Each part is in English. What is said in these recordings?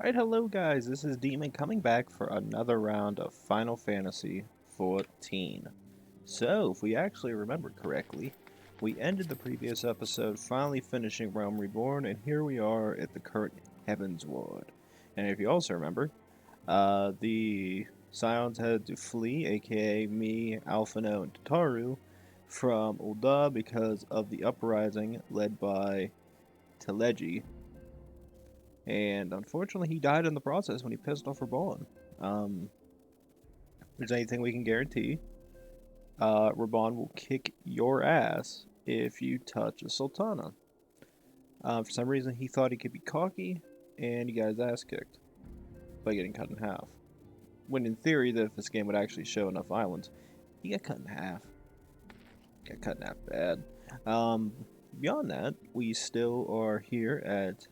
Alright, hello guys, this is Demon coming back for another round of Final Fantasy XIV. So, if we actually remember correctly, we ended the previous episode finally finishing Realm Reborn, and here we are at the current Heavensward. And if you also remember, the Scions had to flee, aka me, Alphino, and Tataru, from Ul'dah because of the uprising led by Teleji, and unfortunately he died in the process when he pissed off Raban. If there's anything we can guarantee, Raban will kick your ass if you touch a Sultana. For some reason he thought he could be cocky, and he got his ass kicked by getting cut in half. When in theory, that if this game would actually show enough islands, he got cut in half. Got cut in half bad. Beyond that, we still are here at,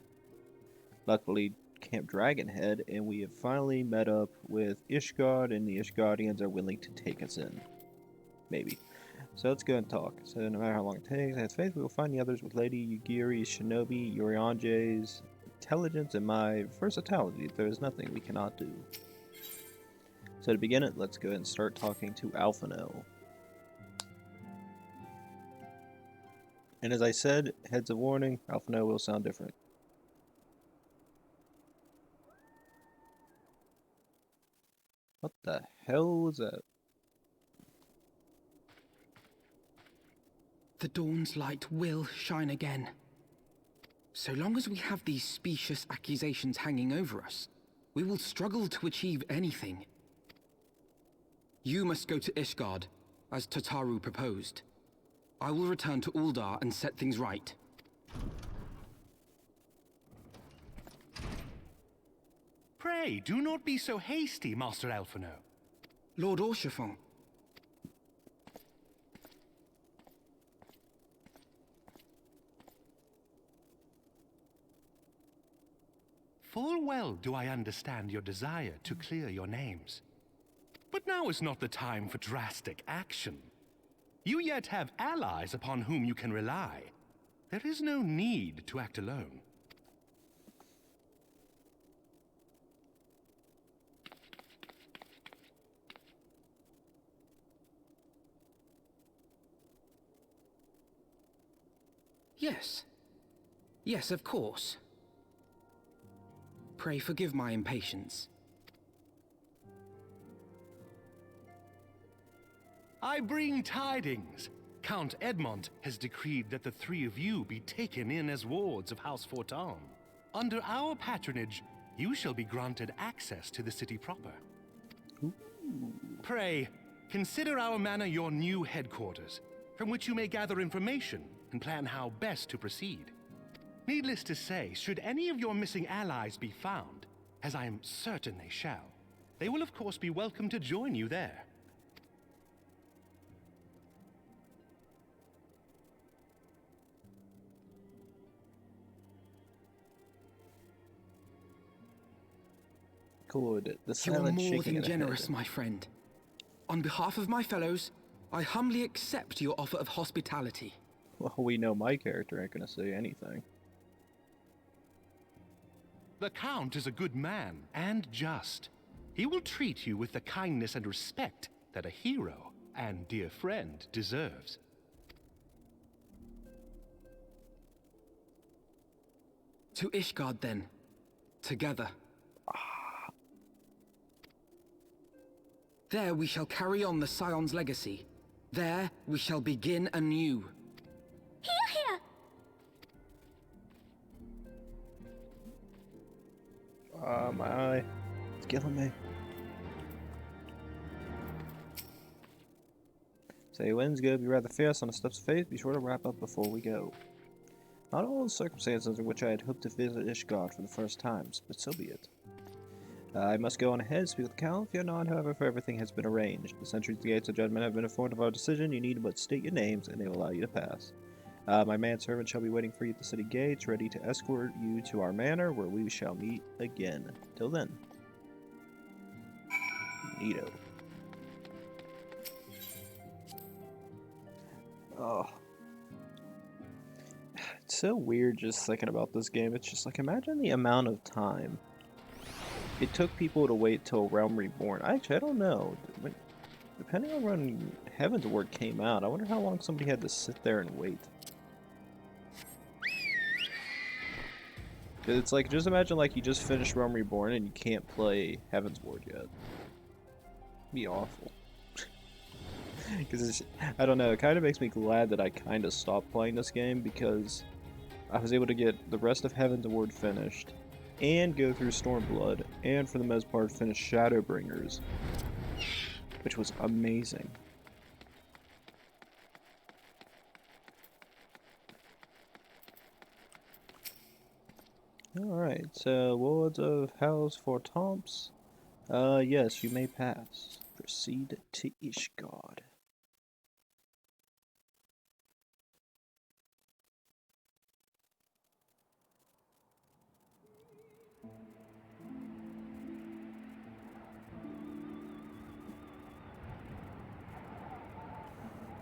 luckily, Camp Dragonhead, and we have finally met up with Ishgard, and the Ishgardians are willing to take us in. Maybe. So let's go and talk. So no matter how long it takes, I have faith we will find the others with Lady Yugiri's Shinobi, Yurionje's intelligence, and my versatility. There is nothing we cannot do. So to begin it, let's go ahead and start talking to Alphino. And as I said, heads of warning, Alphino will sound different. What the hell was that? The dawn's light will shine again. So long as we have these specious accusations hanging over us, we will struggle to achieve anything. You must go to Ishgard, as Tataru proposed. I will return to Ul'dah and set things right. Pray, do not be so hasty, Master Alphino. Lord Orchefon. Full well do I understand your desire to clear your names. But now is not the time for drastic action. You yet have allies upon whom you can rely. There is no need to act alone. Yes. Yes, of course. Pray forgive my impatience. I bring tidings. Count Edmond has decreed that the three of you be taken in as wards of House Fortan. Under our patronage, you shall be granted access to the city proper. Ooh. Pray, consider our manor your new headquarters, from which you may gather information and plan how best to proceed. Needless to say, should any of your missing allies be found, as I am certain they shall, they will of course be welcome to join you there. Good. The You are silent more shaking than of the generous, head. my friend. On behalf of my fellows, I humbly accept your offer of hospitality. Well, we know my character ain't gonna say anything. The Count is a good man and just. He will treat you with the kindness and respect that a hero and dear friend deserves. To Ishgard, then. Together. There we shall carry on the Scion's legacy. There we shall begin anew. Here! My eye. It's killing me. Say wind's gonna be rather fierce on the steps of faith. Be sure to wrap up before we go. Not all the circumstances in which I had hoped to visit Ishgard for the first times, but so be it. I must go on ahead, speak with the Count. Fear not, however, for everything has been arranged. The sentries at the gates of judgment have been informed of our decision. You need but state your names, and they will allow you to pass. My manservant shall be waiting for you at the city gates, ready to escort you to our manor, where we shall meet again. Till then. Neato. Oh. It's so weird just thinking about this game. It's just like, imagine the amount of time it took people to wait till Realm Reborn. Actually, I don't know. Depending on when Heavensward came out, I wonder how long somebody had to sit there and wait. It's like, just imagine like you just finished Realm Reborn and you can't play Heavensward yet. It'd be awful. Because I don't know, it kind of makes me glad that I kind of stopped playing this game, because I was able to get the rest of Heavensward finished and go through Stormblood, and for the most part finish Shadowbringers, which was amazing. Alright, so Wards of House for Tomps. Yes, you may pass. Proceed to Ishgard.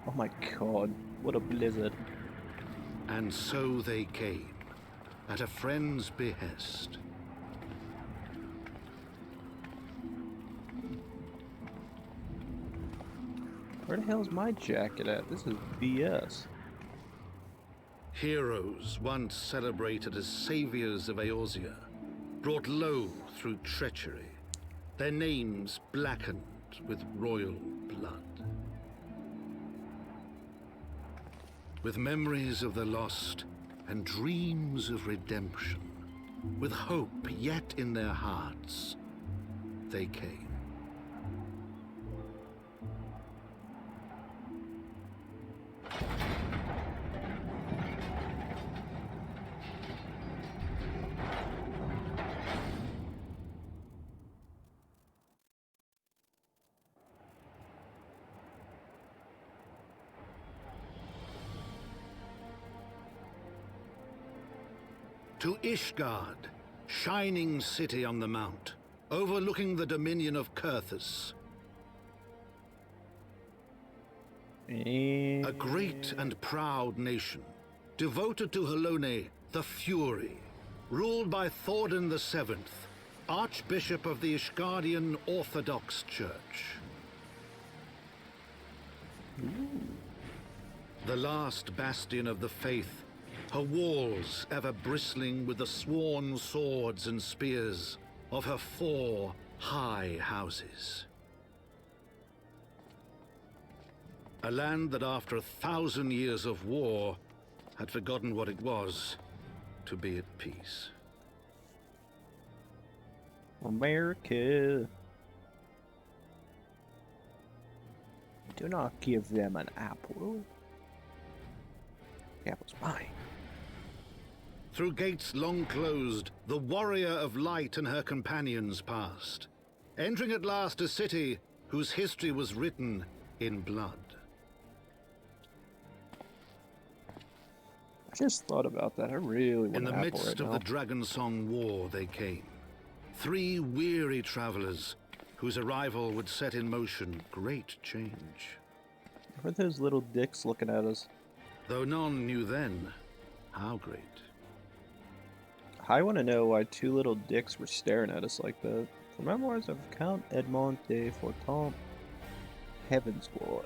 Oh my god, what a blizzard. And so they came, at a friend's behest. Where the hell's my jacket at? This is BS. Heroes once celebrated as saviors of Eorzea, brought low through treachery, their names blackened with royal blood. With memories of the lost and dreams of redemption, with hope yet in their hearts, they came. To Ishgard, shining city on the mount, overlooking the dominion of Kurthus. A great and proud nation, devoted to Helone, the Fury, ruled by Thordan VII, Archbishop of the Ishgardian Orthodox Church. The last bastion of the faith, her walls ever bristling with the sworn swords and spears of her 4 high houses. A land that after 1,000 years of war had forgotten what it was to be at peace. America. Do not give them an apple. The apple's mine. Through gates long closed, the warrior of light and her companions passed, entering at last a city whose history was written in blood. I just thought about that. I really want In the an apple midst right of now. the Dragon Song War they came, 3 weary travelers whose arrival would set in motion great change. Were those little dicks looking at us? Though none knew then how great. I want to know why 2 little dicks were staring at us like that. The Memoirs of Count Edmond de Fortemps, Heavensward.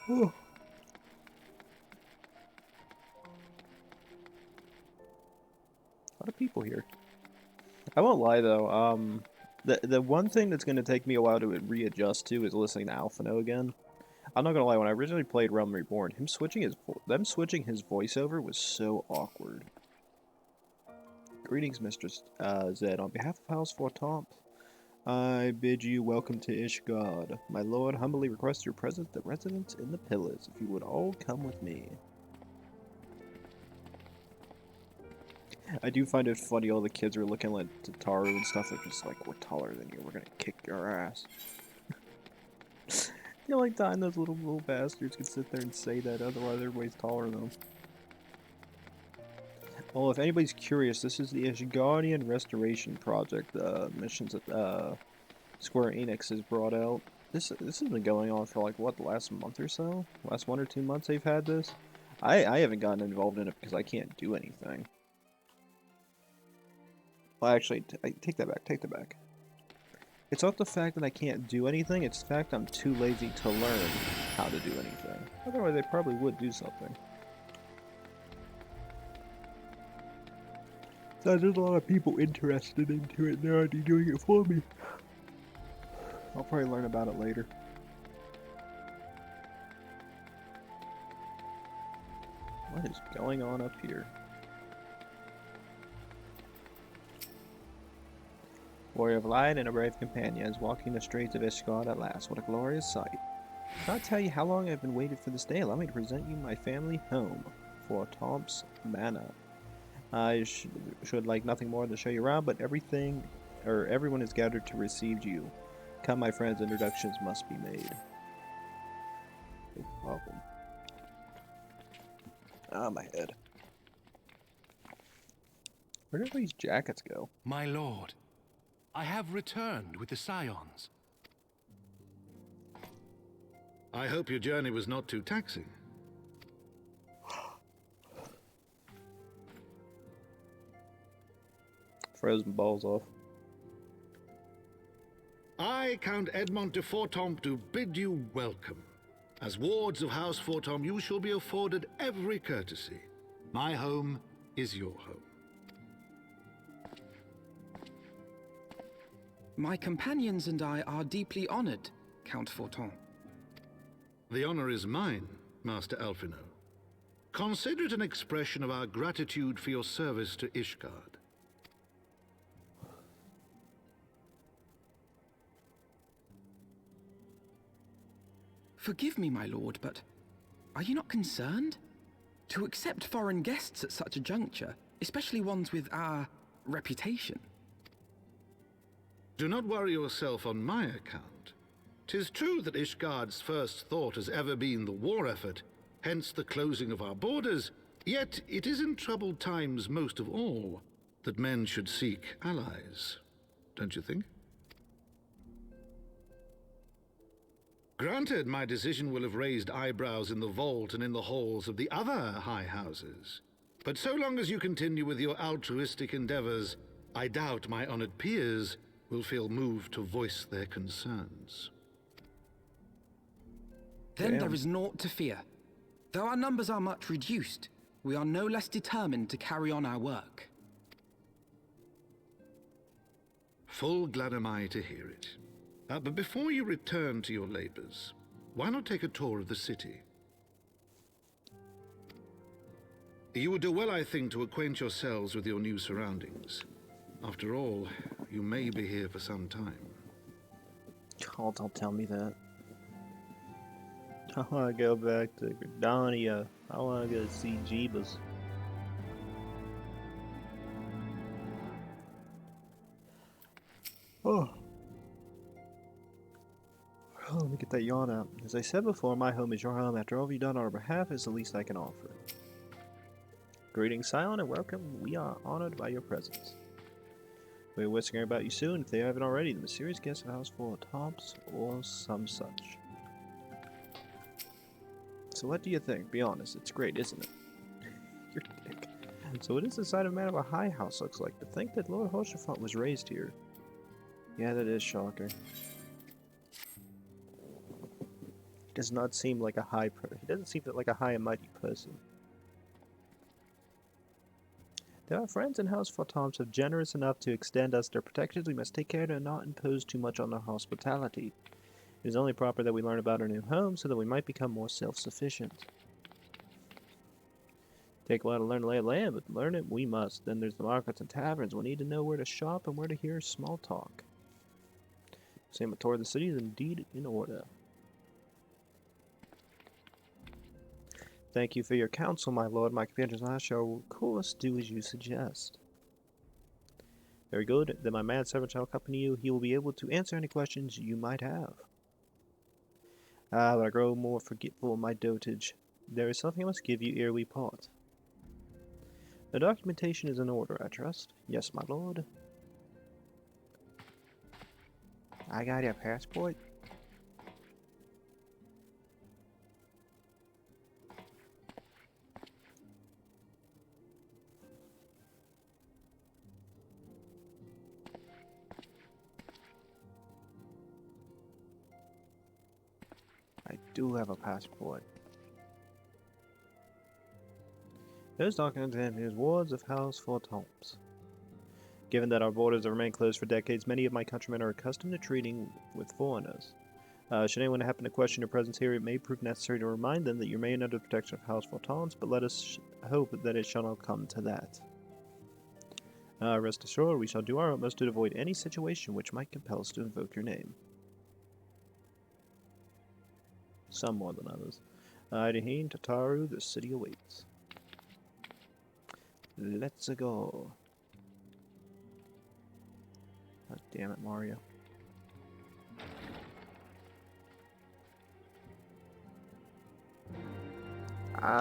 Ooh. A lot of people here. I won't lie though, the one thing that's going to take me a while to readjust to is listening to Alphino again. I'm not gonna lie, when I originally played Realm Reborn, them switching his voiceover was so awkward. Greetings, Mistress Zed. On behalf of House Fortemps, I bid you welcome to Ishgard. My lord humbly requests your presence at the residence in the pillars, if you would all come with me. I do find it funny all the kids are looking like Tataru and stuff. They're just like, we're taller than you, we're gonna kick your ass. You know, like time those little bastards can sit there and say that, otherwise everybody's taller than them. Well, if anybody's curious, this is the Ishgardian Restoration Project missions that Square Enix has brought out. This has been going on for like what, the last month or so? Last 1 or 2 months they've had this. I haven't gotten involved in it because I can't do anything. Well, actually, I take that back. Take that back. It's not the fact that I can't do anything. It's the fact I'm too lazy to learn how to do anything. Otherwise, I probably would do something. So there's a lot of people interested into it. They're already doing it for me. I'll probably learn about it later. What is going on up here? Warrior of light and a brave companion is walking the streets of Ishgard at last. What a glorious sight. Cannot tell you how long I've been waiting for this day. Allow me to present you my family home for Tom's Manor. I should like nothing more than show you around, but everyone is gathered to receive you. Come, my friends, introductions must be made. Big problem. Ah, my head. Where did these jackets go? My lord, I have returned with the Scions. I hope your journey was not too taxing. Frozen balls off. I, Count Edmond de Fortomp, bid you welcome. As wards of House Fortomp, you shall be afforded every courtesy. My home is your home. My companions and I are deeply honored, Count Forton. The honor is mine, Master Alphino. Consider it an expression of our gratitude for your service to Ishgard. Forgive me, my lord, but are you not concerned? To accept foreign guests at such a juncture, especially ones with our reputation. Do not worry yourself on my account. 'Tis true that Ishgard's first thought has ever been the war effort, hence the closing of our borders, yet it is in troubled times most of all that men should seek allies. Don't you think? Granted, my decision will have raised eyebrows in the vault and in the halls of the other high houses. But so long as you continue with your altruistic endeavors, I doubt my honored peers will feel moved to voice their concerns. Then there is naught to fear. Though our numbers are much reduced, we are no less determined to carry on our work. Full glad am I to hear it. But before you return to your labors, why not take a tour of the city? You would do well, I think, to acquaint yourselves with your new surroundings. After all, you may be here for some time. Oh, don't tell me that. I want to go back to Gridania. I want to go see Jeebus. Oh. Oh, let me get that yawn out. As I said before, my home is your home. After all you've done on our behalf is the least I can offer. Greetings, Silent, and welcome. We are honored by your presence. We're whispering about you soon, if they haven't already. The mysterious guest of House full of tops or some such. So what do you think? Be honest, it's great, isn't it? You're a dick. So what is the side of man of a high house looks like? To think that Lord Hoshafat was raised here. Yeah, that is shocking. He does not seem like a he doesn't seem like a high and mighty person. There are friends in House Fortomp so generous enough to extend us their protections. We must take care to not impose too much on their hospitality. It is only proper that we learn about our new home so that we might become more self-sufficient. Take a while to learn the lay of the land, but learn it we must. Then there's the markets and taverns. We'll need to know where to shop and where to hear small talk. Same tour of the city is indeed in order. Thank you for your counsel, my lord. My companions and I shall, of course, do as you suggest. Very good. Then my man servant shall accompany you. He will be able to answer any questions you might have. Ah, but I grow more forgetful of my dotage. There is something I must give you ere we part. The documentation is in order, I trust. Yes, my lord. I got your passport. I do have a passport. Those documents and wards of House Fort Holmes. Given that our borders have remained closed for decades, many of my countrymen are accustomed to treating with foreigners. Should anyone happen to question your presence here, it may prove necessary to remind them that you remain under the protection of House Fortons, but let us hope that it shall not come to that. Rest assured, we shall do our utmost to avoid any situation which might compel us to invoke your name. Some more than others. Hydaelyn, Tataru, the city awaits. Let's go. God damn it, Mario.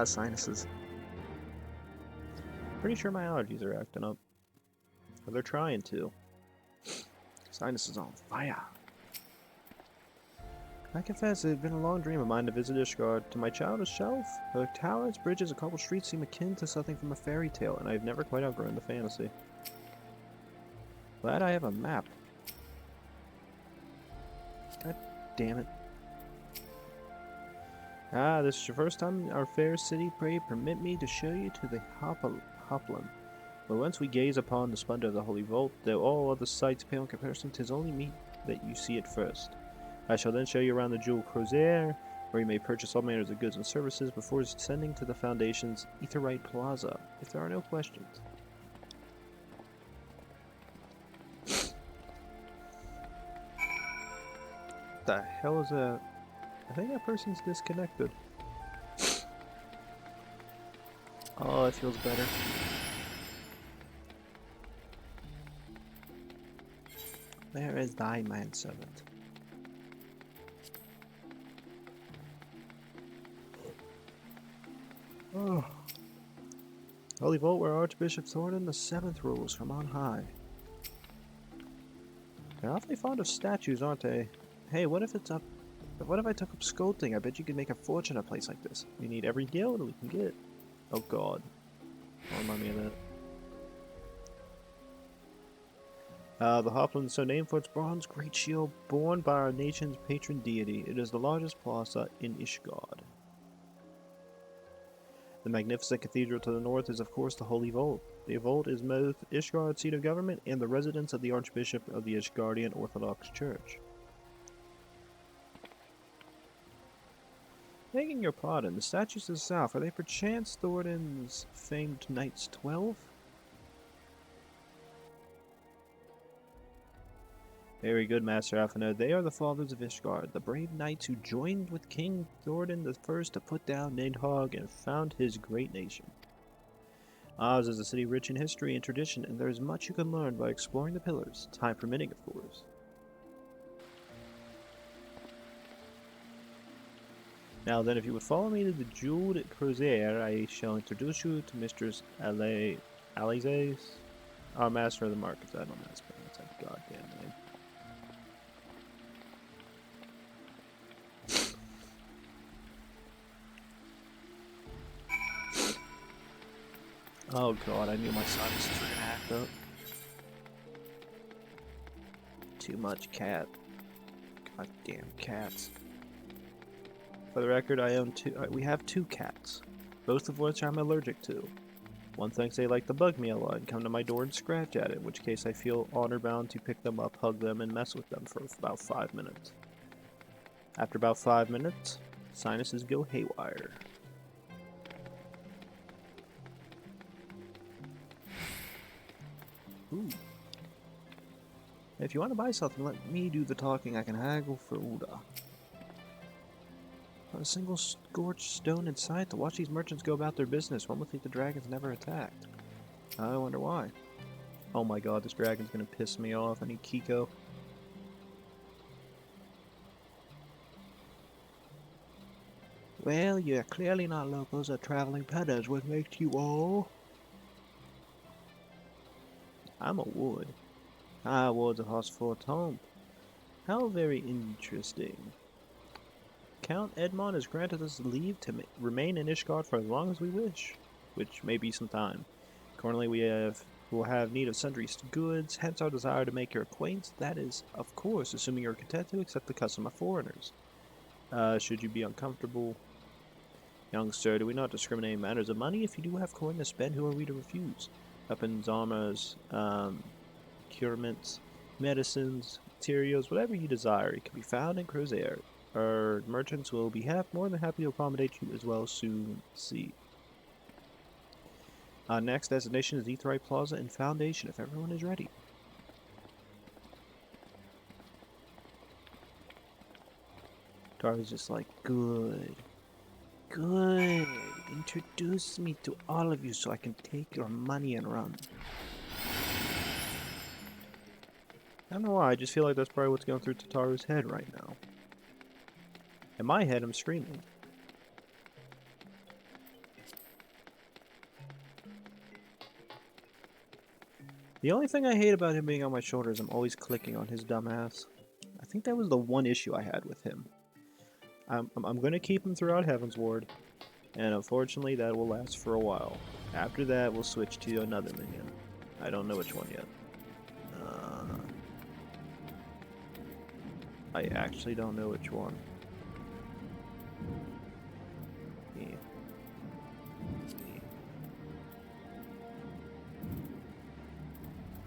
Sinuses. Pretty sure my allergies are acting up. Or they're trying to. Sinuses on fire. I confess it had been a long dream of mine to visit Ishgard. To my childish self, her towers, bridges, a couple streets seem akin to something from a fairy tale, and I have never quite outgrown the fantasy. Glad I have a map. God damn it. This is your first time in our fair city. Pray permit me to show you to the Hopland. Where once we gaze upon the splendor of the Holy Vault, though all other sights pale in comparison, 'tis only me that you see it first. I shall then show you around the jewel Eorzea, where you may purchase all manners of goods and services before ascending to the Foundation's Aetheryte Plaza, if there are no questions. The hell is that? I think that person's disconnected. Oh, it feels better. Where is thy manservant? Oh. Holy Vault where Archbishop Thornton the Seventh rules from on high. They're awfully fond of statues, aren't they? Hey, what if it's up? What if I took up sculpting? I bet you could make a fortune at a place like this. We need every guild we can get. Oh god. Don't remind me of that. The Hopland is so named for its bronze great shield borne by our nation's patron deity. It is the largest plaza in Ishgard. The magnificent cathedral to the north is of course the Holy Vault. The Vault is both Ishgard's seat of government and the residence of the Archbishop of the Ishgardian Orthodox Church. Begging your pardon, the statues to the south, are they perchance Thornton's famed Knights 12? Very good, Master Alphino. They are the fathers of Ishgard, the brave knights who joined with King Thornton I to put down Nidhogg and found his great nation. Oz is a city rich in history and tradition, and there is much you can learn by exploring the pillars, time permitting, of course. Now then, if you would follow me to the jeweled Eorzea, I shall introduce you to Mistress Alizae's, our master of the markets. I don't know how to spell it. That's a goddamn name. Oh god, I knew my sinuses were gonna act up. Too much cat. Goddamn cats. For the record, we have two cats, both of which I'm allergic to. One thinks they like to bug me a lot and come to my door and scratch at it, in which case I feel honor-bound to pick them up, hug them, and mess with them for about 5 minutes. After about 5 minutes, sinuses go haywire. Ooh. If you want to buy something, let me do the talking. I can haggle for Uda. Not a single scorched stone in sight. To watch these merchants go about their business, one would think the dragons never attacked. I wonder why. Oh my god, this dragon's gonna piss me off. I need Kiko. Well, you're clearly not locals or traveling peddlers. What makes you all? I'm a wood. Ah, wards of Hosfort home. How very interesting. Count Edmond has granted us leave to remain in Ishgard for as long as we wish, which may be some time. Currently, will have need of sundry goods, hence our desire to make your acquaintance. That is, of course, assuming you're content to accept the custom of foreigners. Should you be uncomfortable, young sir, do we not discriminate in matters of money? If you do have coin to spend, who are we to refuse? Weapons, armors, curements, medicines, materials, whatever you desire, it can be found in Eorzea. Our merchants will be more than happy to accommodate you as well soon see. Next destination is Aetheryte Plaza and Foundation, if everyone is ready. Tara's just like, good. Good. Introduce me to all of you so I can take your money and run. I don't know why, I just feel like that's probably what's going through Tataru's head right now. In my head, I'm screaming. The only thing I hate about him being on my shoulder is I'm always clicking on his dumb ass. I think that was the one issue I had with him. I'm going to keep him throughout Heavensward, and unfortunately that will last for a while. After that, we'll switch to another minion. I don't know which one yet. I actually don't know which one.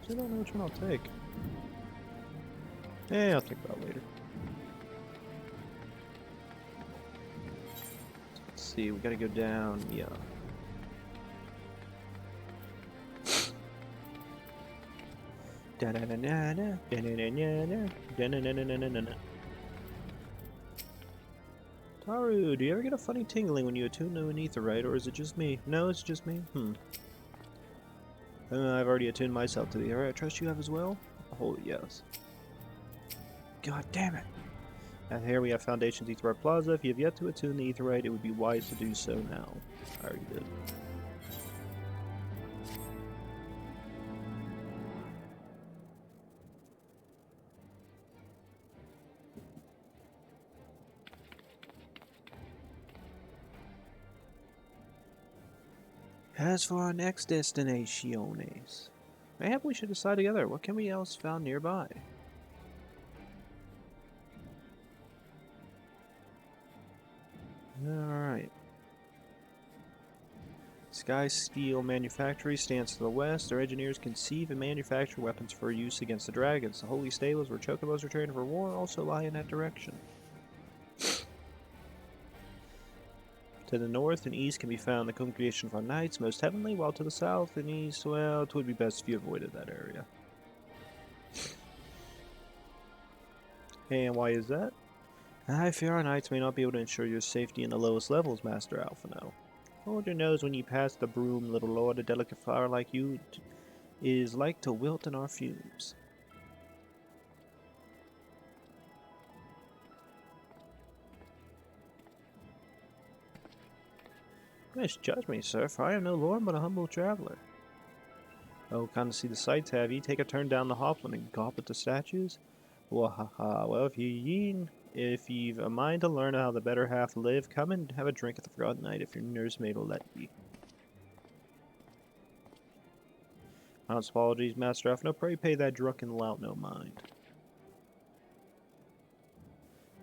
I don't know which one I'll take. I'll think about it later. Let's see, we gotta go down, yeah. Taru, do you ever get a funny tingling when you attune to an Aetheryte, or is it just me? No, it's just me. I've already attuned myself to the Aetheryte. I trust you have as well? Oh, yes. God damn it. And here we have Foundation's Aetheryte Plaza. If you have yet to attune the Aetheryte, it would be wise to do so now. I already did. As for our next destinations, maybe we should decide together. What can we else found nearby? Alright. Sky Steel Manufactory stands to the west. Their engineers conceive and manufacture weapons for use against the dragons. The holy stables where chocobos are trained for war also lie in that direction. To the north and east can be found the congregation of our knights, most heavenly, while to the south and east, well, it would be best if you avoided that area. And why is that? I fear our knights may not be able to ensure your safety in the lowest levels, Master Alphino. Hold your nose when you pass the broom, little lord. A delicate flower like you is like to wilt in our fumes. Misjudge me, sir, for I am no lord but a humble traveler. Oh, come to see the sights, have ye? Take a turn down the Hoplin and gawp at the statues? Wahaha, well, if you've a mind to learn how the better half live, come and have a drink at the Forgotten Night if your nursemaid will let ye. Mounts apologies, Master Alphino, pray pay that drunken lout no mind.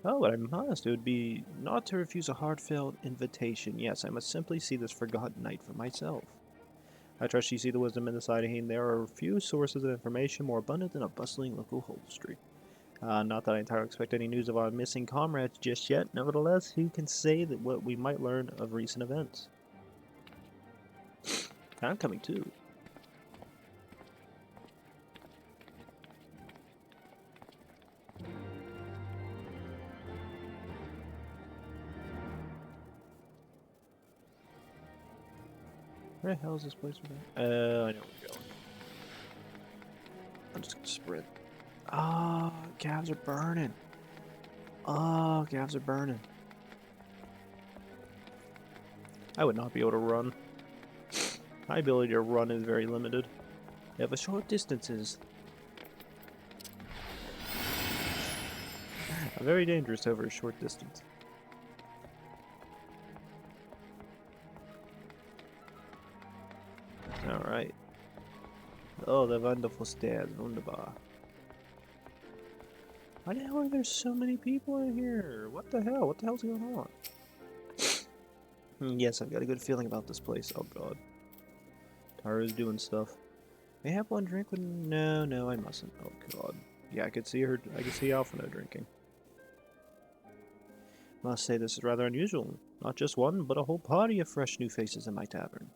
Oh, but I must. It would be not to refuse a heartfelt invitation. Yes, I must simply see this Forgotten Night for myself. I trust you see the wisdom in the side of him. There are few sources of information more abundant than a bustling local hostelry. Not that I entirely expect any news of our missing comrades just yet. Nevertheless, who can say that what we might learn of recent events? I'm coming too. Where the hell is this place? I know where we're going. I'm just gonna sprint. Oh, calves are burning. Oh, calves are burning. I would not be able to run. My ability to run is very limited. Over short distances. Very dangerous over a short distance. Alright. Oh, the wonderful stairs. Wunderbar. Why the hell are there so many people in here? What the hell? What the hell's going on? Yes, I've got a good feeling about this place. Oh god. Taru's doing stuff. May I have one drink with... No, I mustn't. Oh god. Yeah, I could see Alphino drinking. Must say this is rather unusual. Not just one, but a whole party of fresh new faces in my tavern.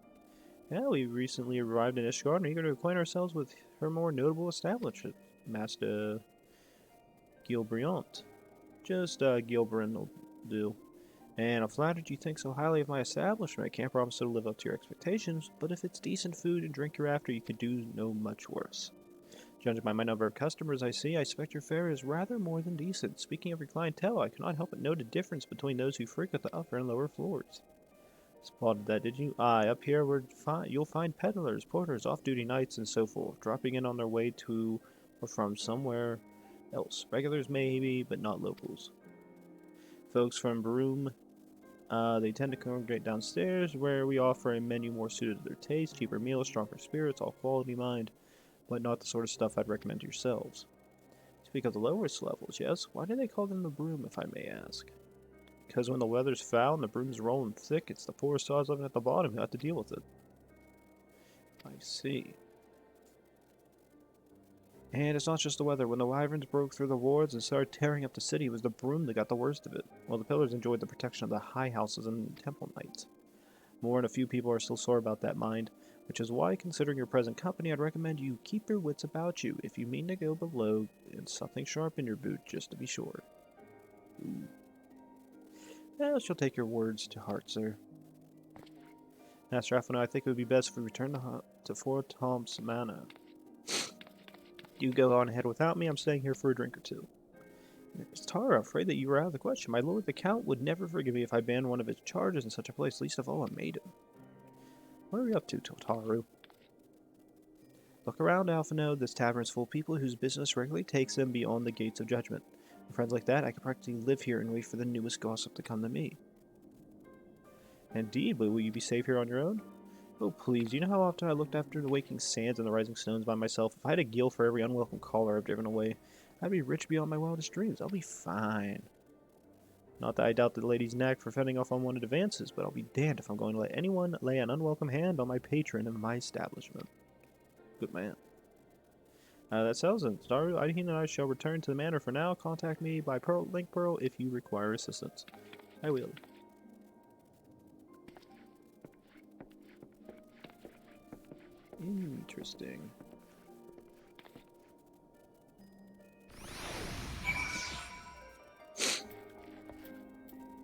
Yeah, we recently arrived in Ishgard and are eager to acquaint ourselves with her more notable establishment, Master Gilbriant. Just Gilbrin will do. And I'm flattered you think so highly of my establishment. I can't promise it'll live up to your expectations, but if it's decent food and drink you're after, you could do no much worse. Judging by my number of customers I see, I expect your fare is rather more than decent. Speaking of your clientele, I cannot help but note a difference between those who frequent the upper and lower floors. Spotted that, did you? Aye, up here you'll find peddlers, porters, off-duty knights, and so forth, dropping in on their way to or from somewhere else. Regulars maybe, but not locals. Folks from Broom, they tend to congregate downstairs, where we offer a menu more suited to their taste, cheaper meals, stronger spirits, all quality mind, but not the sort of stuff I'd recommend to yourselves. Speak of the lowest levels, yes? Why do they call them the Broom, if I may ask? Because when the weather's foul and the broom's rolling thick, it's the poor sods living at the bottom who have to deal with it. I see. And it's not just the weather. When the wyverns broke through the wards and started tearing up the city, it was the broom that got the worst of it, while the pillars enjoyed the protection of the high houses and temple knights. More than a few people are still sore about that mind, which is why, considering your present company, I'd recommend you keep your wits about you if you mean to go below and something sharp in your boot, just to be sure. Ooh. I shall take your words to heart, sir. Master Alphino, I think it would be best if we return to Fort Tom's Manor. You go on ahead without me. I'm staying here for a drink or two. Miss Tara, afraid that you were out of the question. My lord the Count would never forgive me if I banned one of his charges in such a place, least of all a maiden. What are we up to, Totaru? Look around, Alphino. This tavern is full of people whose business regularly takes them beyond the gates of judgment. With friends like that, I could practically live here and wait for the newest gossip to come to me. Indeed, but will you be safe here on your own? Oh, please, you know how often I looked after the waking sands and the rising stones by myself? If I had a gill for every unwelcome caller I've driven away, I'd be rich beyond my wildest dreams. I'll be fine. Not that I doubt the lady's knack for fending off unwanted advances, but I'll be damned if I'm going to let anyone lay an unwelcome hand on my patron of my establishment. Good man. That settles it. Daru, and I shall return to the manor for now. Contact me by Link Pearl if you require assistance. I will. Interesting.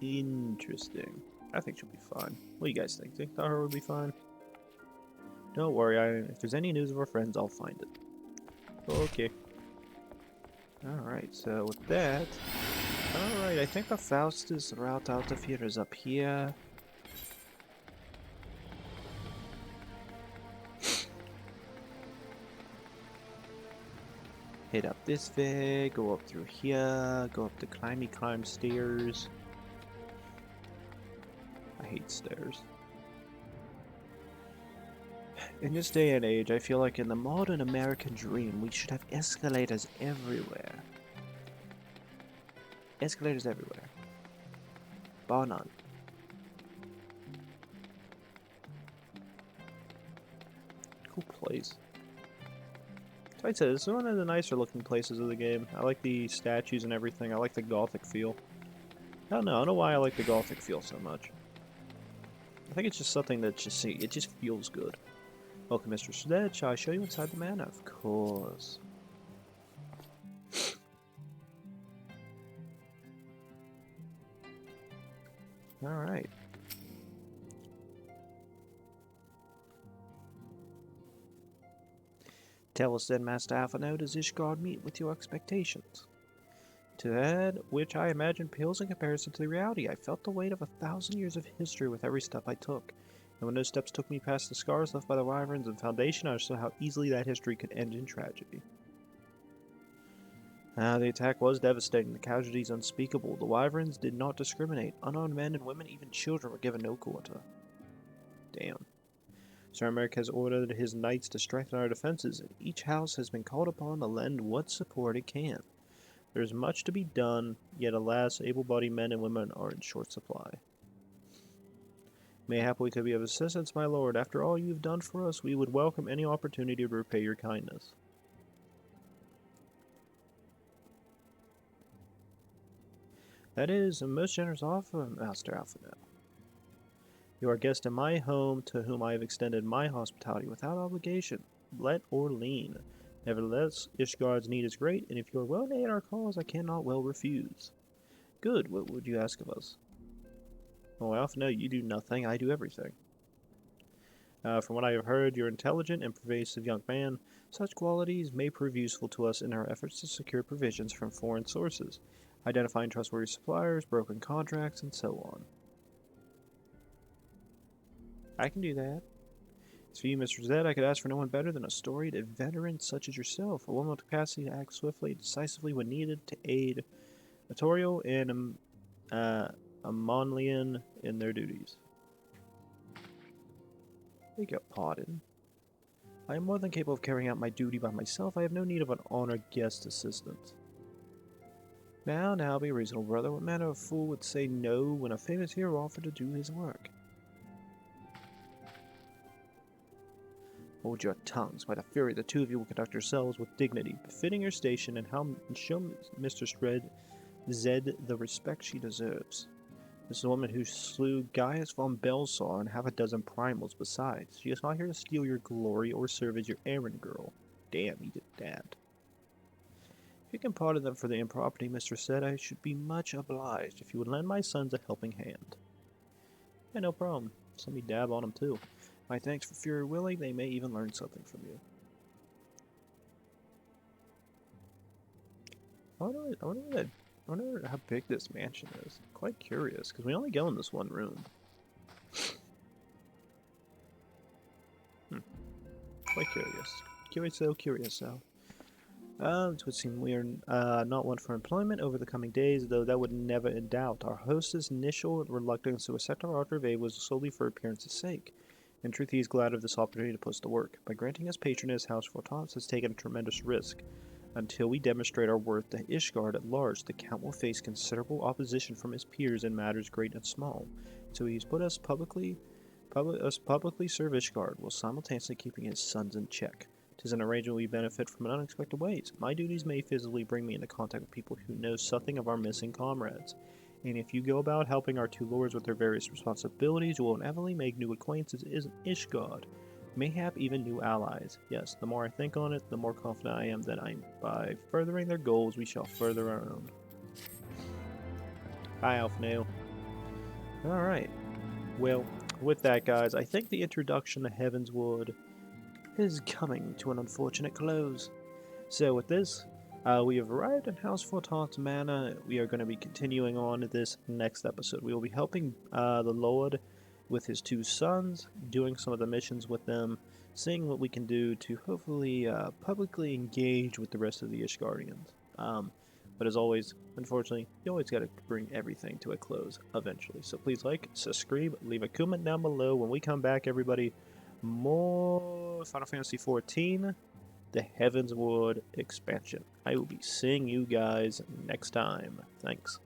Interesting. I think she'll be fine. What do you guys think? Think Daru will be fine? Don't worry, if there's any news of our friends, I'll find it. Okay. Alright, so with that... Alright, I think the fastest route out of here is up here. Head up this way, go up through here, go up the climb stairs. I hate stairs. In this day and age, I feel like in the modern American dream, we should have escalators everywhere. Escalators everywhere. Bar none. Cool place. Like I said, this is one of the nicer looking places of the game. I like the statues and everything. I like the gothic feel. I don't know why I like the gothic feel so much. I think it's just something that it just feels good. Welcome, Mr. Zhed. Shall I show you inside the manor? Of course. Alright. Tell us then, Master Alphino, does Ishgard meet with your expectations? To that, which I imagine pales in comparison to the reality. I felt the weight of 1,000 years of history with every step I took. And when those steps took me past the scars left by the wyverns and Foundation, I saw how easily that history could end in tragedy. The attack was devastating, the casualties unspeakable. The wyverns did not discriminate. Unarmed men and women, even children, were given no quarter. Damn. Sir Merrick has ordered his knights to strengthen our defenses, and each house has been called upon to lend what support it can. There is much to be done, yet alas, able-bodied men and women are in short supply. Mayhap we could be of assistance, my lord. After all you have done for us, we would welcome any opportunity to repay your kindness. That is a most generous offer, Master Alphanel. You are a guest in my home, to whom I have extended my hospitality without obligation, let or lien. Nevertheless, Ishgard's need is great, and if you are willing to aid our cause, I cannot well refuse. Good, what would you ask of us? Well, Alphanel, you do nothing, I do everything. From what I have heard, you're an intelligent and pervasive young man. Such qualities may prove useful to us in our efforts to secure provisions from foreign sources, identifying trustworthy suppliers, broken contracts, and so on. I can do that. As for you, Mr. Zhed, I could ask for no one better than a storied veteran such as yourself, a woman with capacity to act swiftly and decisively when needed to aid Atorio and Amonlian in their duties. Beg your pardon. I am more than capable of carrying out my duty by myself. I have no need of an honored guest assistant. Now, be reasonable, brother. What manner of fool would say no when a famous hero offered to do his work? Hold your tongues. By the fury, the two of you will conduct yourselves with dignity, befitting your station, and show Mistress Zhed the respect she deserves. This is a woman who slew Gaius von Belsar and half a dozen primals besides. She is not here to steal your glory or serve as your errand girl. Damn, he did that. If you can pardon them for the impropriety, Mr. Zhed, I should be much obliged if you would lend my sons a helping hand. Yeah, no problem. Just let me dab on them too. My thanks for fury willing, they may even learn something from you. I wonder how big this mansion is. I'm quite curious, because we only go in this one room. Quite curious. Curioso. It would seem we are not one for employment over the coming days, though that would never in doubt. Our host's initial reluctance to accept our offer of aid was solely for appearance's sake. In truth, he is glad of this opportunity to put us to work. By granting us patronage, House Fortance has taken a tremendous risk. Until we demonstrate our worth to Ishgard at large, the Count will face considerable opposition from his peers in matters great and small. So he has put us publicly serve Ishgard, while simultaneously keeping his sons in check. 'Tis an arrangement we benefit from in unexpected ways. My duties may physically bring me into contact with people who know something of our missing comrades. And if you go about helping our two lords with their various responsibilities, you will inevitably make new acquaintances in Ishgard. Mayhap even new allies. Yes, the more I think on it, the more confident I am that by furthering their goals, we shall further our own. Bye, Alphanale. Alright. Well, with that, guys, I think the introduction to Heavensward is coming to an unfortunate close. So with this, we have arrived in House Fortance Manor. We are going to be continuing on this next episode. We will be helping the Lord with his two sons, doing some of the missions with them, seeing what we can do to hopefully publicly engage with the rest of the Ishgardians. But as always, unfortunately, you always got to bring everything to a close eventually. So please like, subscribe, leave a comment down below. When we come back, everybody, more Final Fantasy XIV, the Heavensward expansion. I will be seeing you guys next time. Thanks.